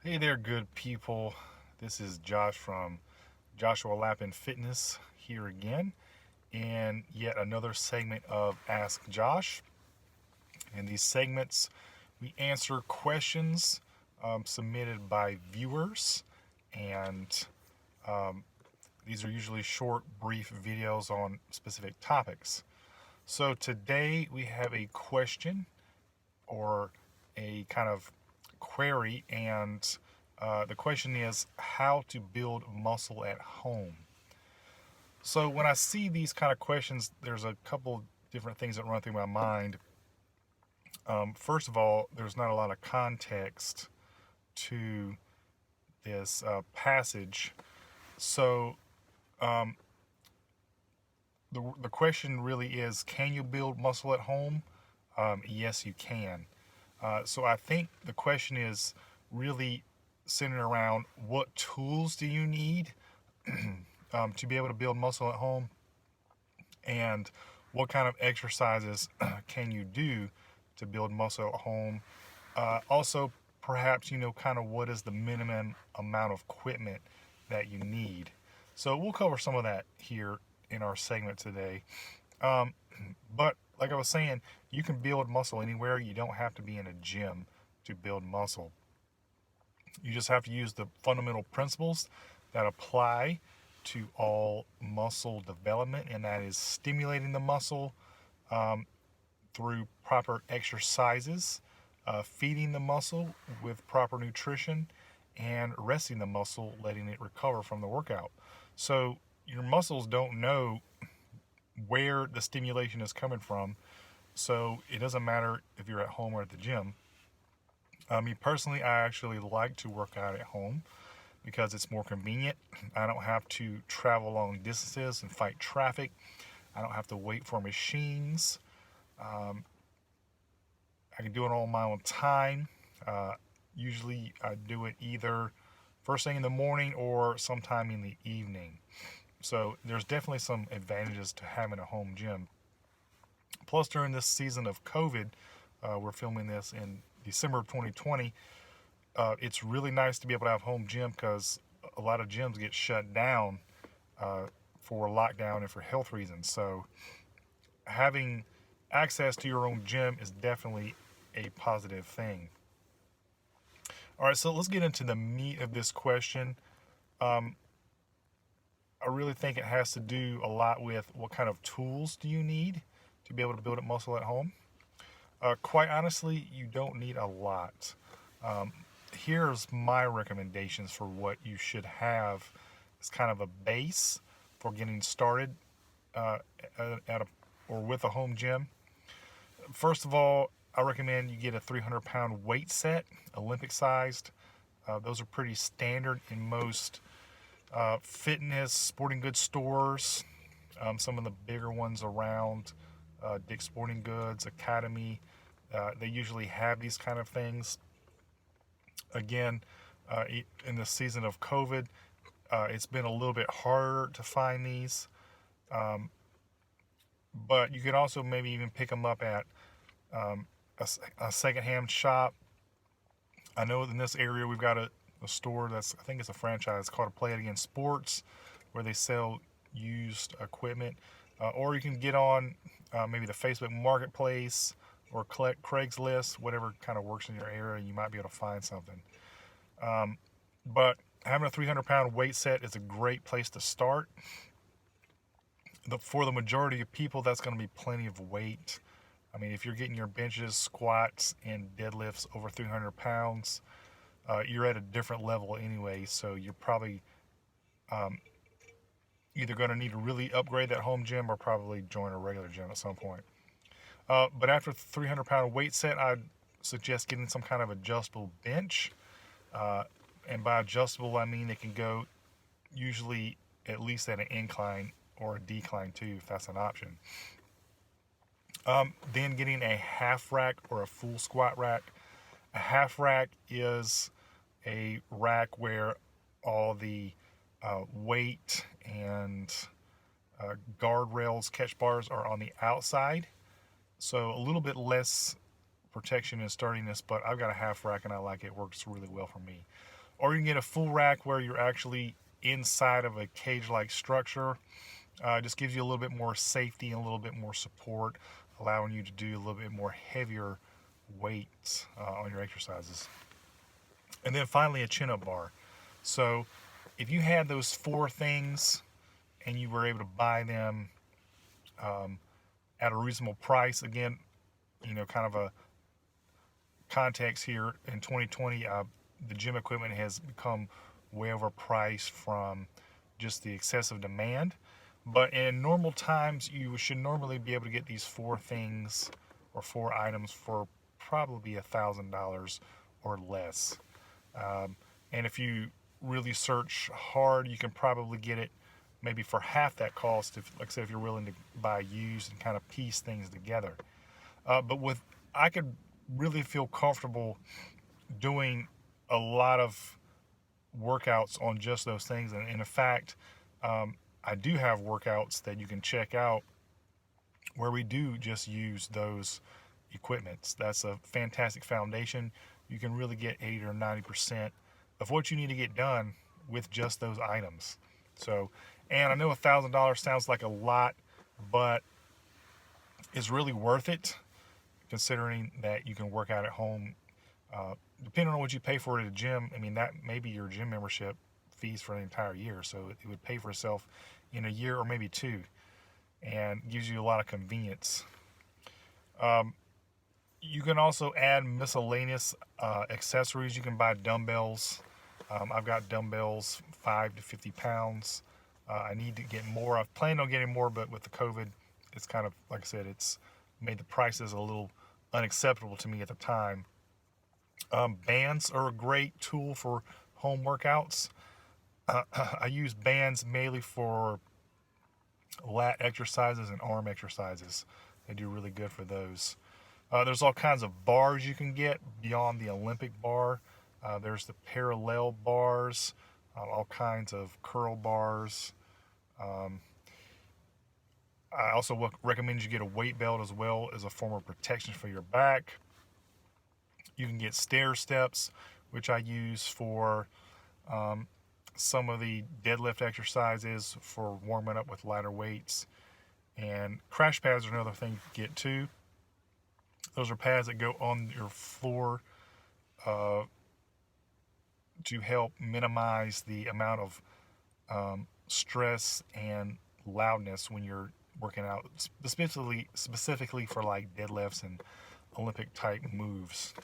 Hey there, good people. This is Josh from Joshua Lappin Fitness here again, and yet another segment of Ask Josh. In these segments, we answer questions submitted by viewers, and um, these are usually short, brief videos on specific topics. So today we have a question or a kind of query, and the question is how to build muscle at home. So when I see these kind of questions, there's a couple different things that run through my mind. First of all, there's not a lot of context to this passage. So um, the question really is, can you build muscle at home? Yes, you can. So I think the question is really centered around what tools do you need to be able to build muscle at home, and what kind of exercises can you do to build muscle at home. Also, perhaps, kind of what is the minimum amount of equipment that you need. So we'll cover some of that here in our segment today. Um, but like I was saying, you can build muscle anywhere. You don't have to be in a gym to build muscle. You just have to use the fundamental principles that apply to all muscle development, and that is stimulating the muscle um, through proper exercises, feeding the muscle with proper nutrition, and resting the muscle, letting it recover from the workout. So your muscles don't know where the stimulation is coming from, so it doesn't matter if you're at home or at the gym. Me personally, I actually like to work out at home because it's more convenient. I don't have to travel long distances and fight traffic. I don't have to wait for machines. Um, I can do it all on my own time. Uh, Usually, I do it either first thing in the morning or sometime in the evening. So, there's definitely some advantages to having a home gym. Plus, during this season of COVID, we're filming this in December of 2020. It's really nice to be able to have home gym because a lot of gyms get shut down uh, for lockdown and for health reasons. So having access to your own gym is definitely a positive thing. All right, so let's get into the meat of this question. Um, I really think it has to do a lot with what kind of tools do you need to be able to build up muscle at home. Quite honestly, you don't need a lot. Um, Here's my recommendations for what you should have as kind of a base for getting started uh, at a or with a home gym. First of all, I recommend you get a 300-pound weight set, Olympic sized. Those are pretty standard in most fitness, sporting goods stores. Some of the bigger ones around, Dick's Sporting Goods, Academy, they usually have these kind of things. Again, in the season of COVID, it's been a little bit harder to find these, um, but you can also maybe even pick them up at um, a secondhand shop. I know in this area we've got a store that's, I think it's a franchise called Play It Again Sports, where they sell used equipment. Or you can get on maybe the Facebook Marketplace or Craigslist, whatever kind of works in your area. You might be able to find something. But having a 300-pound weight set is a great place to start. For the majority of people, that's going to be plenty of weight. I mean, if you're getting your benches, squats, and deadlifts over 300 pounds, you're at a different level anyway. So you're probably um, either going to need to really upgrade that home gym or probably join a regular gym at some point. But after 300-pound weight set, I'd suggest getting some kind of adjustable bench. Uh, and by adjustable, I mean it can go usually at least at an incline or a decline too, if that's an option. Then getting a half rack or a full squat rack. A half rack is a rack where all the weight and guardrails, catch bars are on the outside. So a little bit less protection and sturdiness, but I've got a half rack and I like it. It works really well for me. Or you can get a full rack where you're actually inside of a cage-like structure. Just gives you a little bit more safety and a little bit more support, allowing you to do a little bit more heavier weights on your exercises. And then finally, a chin-up bar. So if you had those four things and you were able to buy them at a reasonable price, again, kind of a context here, in 2020, the gym equipment has become way overpriced from just the excessive demand. But in normal times, you should normally be able to get these four things or four items for probably $1,000 or less. And if you really search hard, you can probably get it maybe for half that cost, if, like I said, if you're willing to buy used and kind of piece things together. But I could really feel comfortable doing a lot of workouts on just those things. And in fact, I do have workouts that you can check out where we do just use those equipments. That's a fantastic foundation. You can really get 80 or 90% of what you need to get done with just those items. So, and I know $1,000 sounds like a lot, but it's really worth it, considering that you can work out at home. Depending on what you pay for at a gym, I mean, that may be your gym membership fees for an entire year. So it would pay for itself in a year or maybe two, and gives you a lot of convenience. You can also add miscellaneous accessories. You can buy dumbbells. I've got dumbbells 5 to 50 pounds. I need to get more. I've planned on getting more, but with the COVID, it's kind of, like I said, it's made the prices a little unacceptable to me at the time. Bands are a great tool for home workouts. I use bands mainly for lat exercises and arm exercises. They do really good for those. There's all kinds of bars you can get beyond the Olympic bar. There's the parallel bars, all kinds of curl bars. I also recommend you get a weight belt as well as a form of protection for your back. You can get stair steps, which I use for some of the deadlift exercises for warming up with lighter weights. And crash pads are another thing to get too. Those are pads that go on your floor to help minimize the amount of stress and loudness when you're working out, specifically for like deadlifts and Olympic type moves.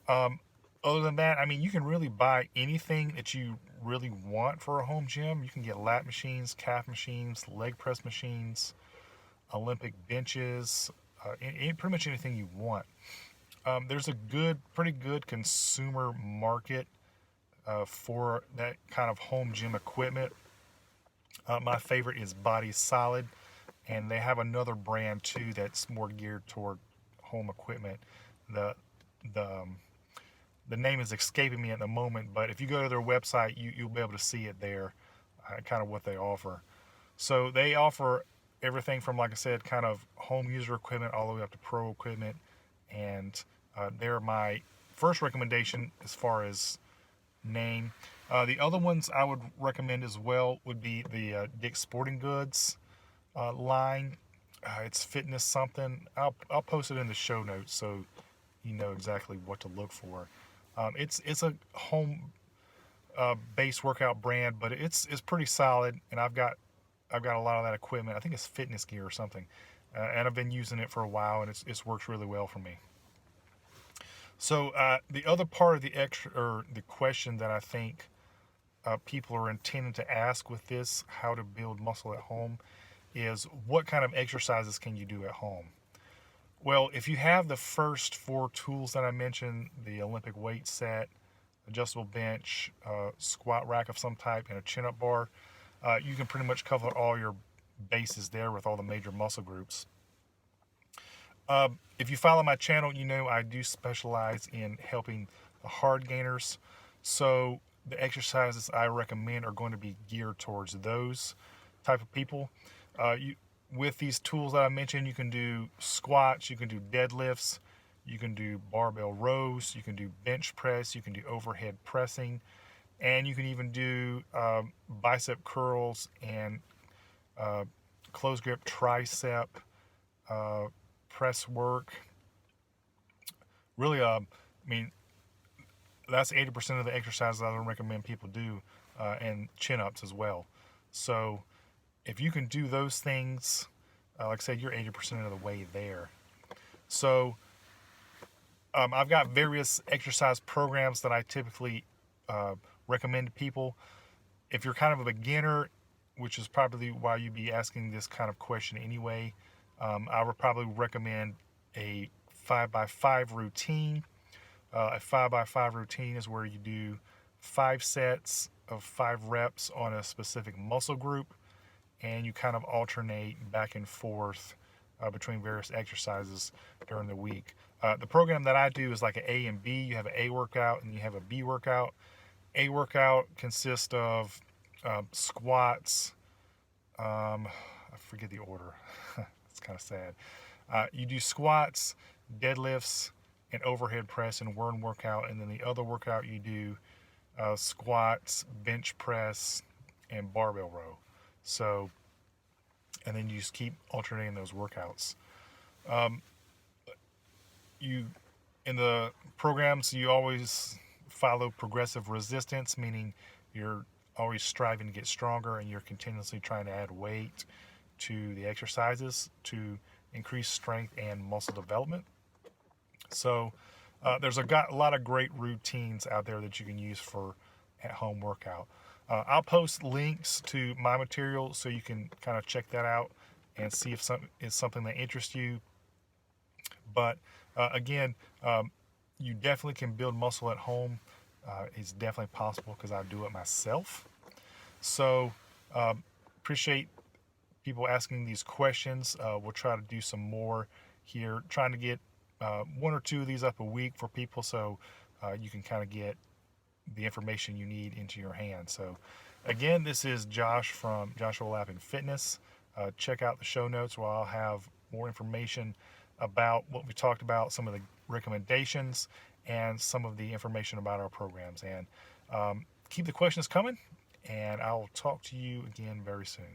Other than that, I mean, you can really buy anything that you really want for a home gym. You can get lat machines, calf machines, leg press machines, Olympic benches, pretty much anything you want. There's a pretty good consumer market for that kind of home gym equipment. My favorite is Body Solid, and they have another brand too that's more geared toward home equipment. The name is escaping me at the moment, but if you go to their website, you'll be able to see it there, kind of what they offer. So they offer everything from, like I said, kind of home user equipment all the way up to pro equipment, and they're my first recommendation as far as name. The other ones I would recommend as well would be the Dick's Sporting Goods line. It's fitness something. I'll post it in the show notes so you know exactly what to look for. It's a home based workout brand, but it's pretty solid, and I've got a lot of that equipment. I think it's fitness gear or something, and I've been using it for a while, and it's works really well for me. So the other part of the question that I think people are intending to ask with this, how to build muscle at home, is what kind of exercises can you do at home? Well, if you have the first four tools that I mentioned, the Olympic weight set, adjustable bench, squat rack of some type, and a chin-up bar, you can pretty much cover all your bases there with all the major muscle groups. If you follow my channel, you know I do specialize in helping the hard gainers. So the exercises I recommend are going to be geared towards those type of people. With these tools that I mentioned, you can do squats, you can do deadlifts, You can do barbell rows, you can do bench press, you can do overhead pressing, and you can even do bicep curls and close grip tricep press work. Really, I mean, that's 80% of the exercises I would recommend people do, and chin ups as well. So if you can do those things, like I said, you're 80% of the way there. So I've got various exercise programs that I typically recommend to people. If you're kind of a beginner, which is probably why you'd be asking this kind of question anyway, I would probably recommend a 5x5 routine. A 5x5 routine is where you do 5 sets of 5 reps on a specific muscle group, and you kind of alternate back and forth between various exercises during the week. The program that I do is like an A and B. You have an A workout and you have a B workout. A workout consists of squats. I forget the order. It's kind of sad. You do squats, deadlifts, and overhead press in one workout, and then the other workout you do squats, bench press, and barbell row. So, and then you just keep alternating those workouts. You in the programs you always follow progressive resistance, meaning you're always striving to get stronger and you're continuously trying to add weight to the exercises to increase strength and muscle development. So there's a lot of great routines out there that you can use for at-home workout. I'll post links to my material so you can kind of check that out and see if it's something that interests you. But again, you definitely can build muscle at home. It's definitely possible because I do it myself. So appreciate people asking these questions. We'll try to do some more here, trying to get 1 or 2 of these up a week for people so you can kind of get the information you need into your hands. So again, this is Josh from Joshua Lappin Fitness. Check out the show notes where I'll have more information about what we talked about, some of the recommendations, and some of the information about our programs. And keep the questions coming, and I'll talk to you again very soon.